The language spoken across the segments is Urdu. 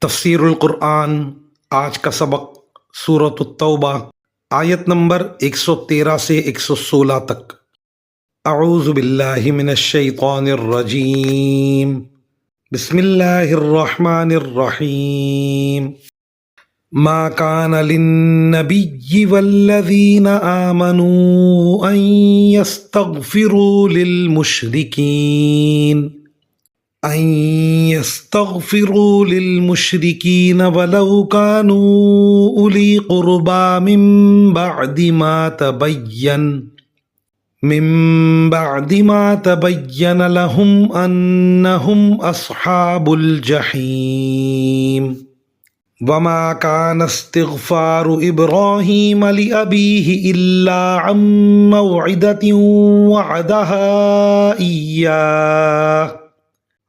تفسیر القرآن آج کا سبق سورۃ التوبہ آیت نمبر 113 سے 116 تک۔ اعوذ باللہ من الشیطان الرجیم، بسم اللہ الرحمن الرحیم۔ ما كان للنبي والذين آمنوا أن يستغفروا للمشركين ولو كانوا أولي قربى من بعد ما تبين لهم أنهم أصحاب الجحيم وما كان استغفار إبراهيم لأبيه إلا عن موعدة وعدها إياه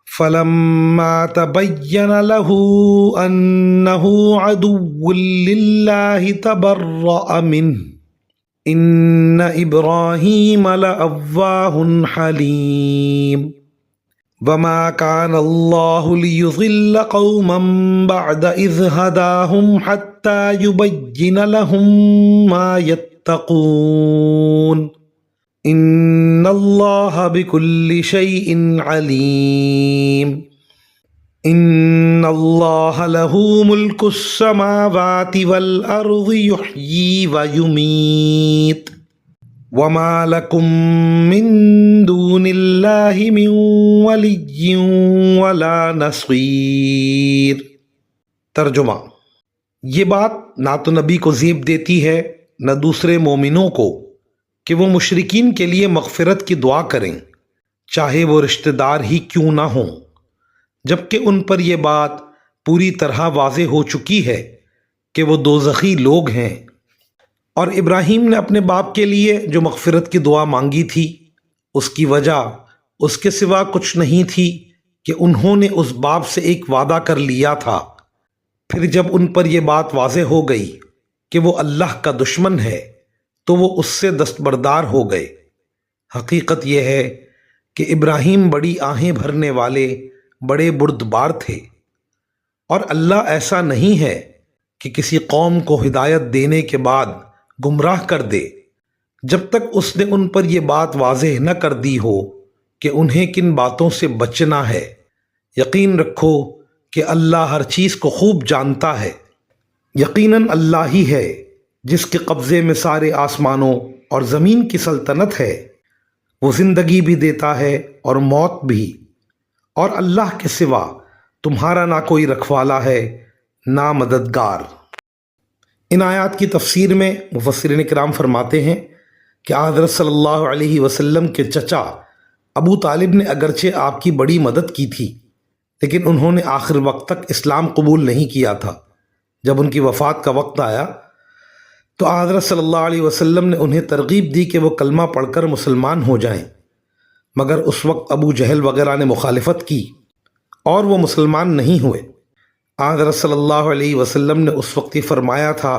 فلما تبين له أنه عدو لله تبرأ منه إن إبراهيم لأواه حليم وما كان الله ليضل قوما بعد إذ هداهم حتى يبين لهم ما يتقون إن الله بكل شيء عليم إن الله له ملك السماوات والأرض يحيي ويميت وما لكم من دون الله من ولي ولا نصير۔ ترجمہ: یہ بات نہ تو نبی کو زیب دیتی ہے نہ دوسرے مومنوں کو کہ وہ مشرکین کے لیے مغفرت کی دعا کریں، چاہے وہ رشتہ دار ہی کیوں نہ ہوں، جبکہ ان پر یہ بات پوری طرح واضح ہو چکی ہے کہ وہ دوزخی لوگ ہیں۔ اور ابراہیم نے اپنے باپ کے لیے جو مغفرت کی دعا مانگی تھی، اس کی وجہ اس کے سوا کچھ نہیں تھی کہ انہوں نے اس باپ سے ایک وعدہ کر لیا تھا۔ پھر جب ان پر یہ بات واضح ہو گئی کہ وہ اللہ کا دشمن ہے تو وہ اس سے دستبردار ہو گئے۔ حقیقت یہ ہے کہ ابراہیم بڑی آہیں بھرنے والے بڑے بردبار تھے، اور اللہ ایسا نہیں ہے کہ کسی قوم کو ہدایت دینے کے بعد گمراہ کر دے جب تک اس نے ان پر یہ بات واضح نہ کر دی ہو کہ انہیں کن باتوں سے بچنا ہے۔ یقین رکھو کہ اللہ ہر چیز کو خوب جانتا ہے۔ یقیناً اللہ ہی ہے جس کے قبضے میں سارے آسمانوں اور زمین کی سلطنت ہے، وہ زندگی بھی دیتا ہے اور موت بھی، اور اللہ کے سوا تمہارا نہ کوئی رکھوالا ہے نہ مددگار۔ ان آیات کی تفسیر میں مفسرین کرام فرماتے ہیں کہ حضرت صلی اللہ علیہ وسلم کے چچا ابو طالب نے اگرچہ آپ کی بڑی مدد کی تھی، لیکن انہوں نے آخر وقت تک اسلام قبول نہیں کیا تھا۔ جب ان کی وفات کا وقت آیا تو حضرت صلی اللہ علیہ وسلم نے انہیں ترغیب دی کہ وہ کلمہ پڑھ کر مسلمان ہو جائیں، مگر اس وقت ابو جہل وغیرہ نے مخالفت کی اور وہ مسلمان نہیں ہوئے۔ حضرت صلی اللہ علیہ وسلم نے اس وقت یہ فرمایا تھا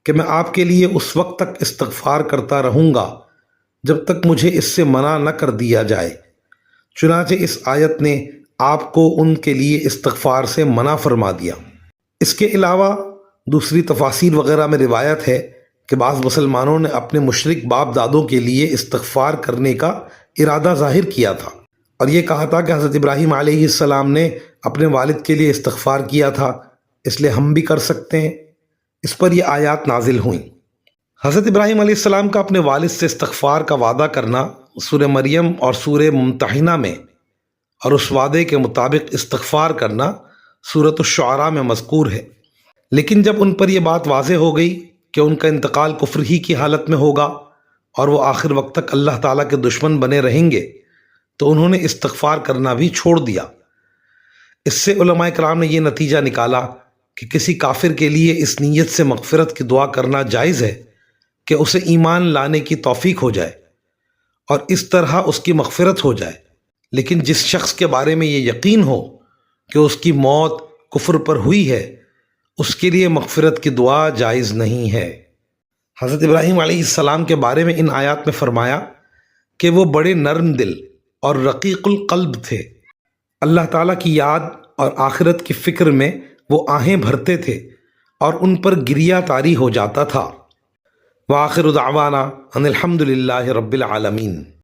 کہ میں آپ کے لیے اس وقت تک استغفار کرتا رہوں گا جب تک مجھے اس سے منع نہ کر دیا جائے۔ چنانچہ اس آیت نے آپ کو ان کے لیے استغفار سے منع فرما دیا۔ اس کے علاوہ دوسری تفاسیر وغیرہ میں روایت ہے کہ بعض مسلمانوں نے اپنے مشرک باپ دادوں کے لیے استغفار کرنے کا ارادہ ظاہر کیا تھا، اور یہ کہا تھا کہ حضرت ابراہیم علیہ السلام نے اپنے والد کے لیے استغفار کیا تھا، اس لیے ہم بھی کر سکتے ہیں۔ اس پر یہ آیات نازل ہوئیں۔ حضرت ابراہیم علیہ السلام کا اپنے والد سے استغفار کا وعدہ کرنا سورہ مریم اور سورہ ممتحنہ میں، اور اس وعدے کے مطابق استغفار کرنا سورۃ الشعراء میں مذکور ہے۔ لیکن جب ان پر یہ بات واضح ہو گئی کہ ان کا انتقال کفر ہی کی حالت میں ہوگا اور وہ آخر وقت تک اللہ تعالیٰ کے دشمن بنے رہیں گے، تو انہوں نے استغفار کرنا بھی چھوڑ دیا۔ اس سے علماء کرام نے یہ نتیجہ نکالا کہ کسی کافر کے لیے اس نیت سے مغفرت کی دعا کرنا جائز ہے کہ اسے ایمان لانے کی توفیق ہو جائے اور اس طرح اس کی مغفرت ہو جائے، لیکن جس شخص کے بارے میں یہ یقین ہو کہ اس کی موت کفر پر ہوئی ہے، اس کے لیے مغفرت کی دعا جائز نہیں ہے۔ حضرت ابراہیم علیہ السلام کے بارے میں ان آیات میں فرمایا کہ وہ بڑے نرم دل اور رقیق القلب تھے۔ اللہ تعالیٰ کی یاد اور آخرت کی فکر میں وہ آہیں بھرتے تھے اور ان پر گریہ طاری ہو جاتا تھا۔ وآخر دعوانا ان الحمد للہ رب العالمین۔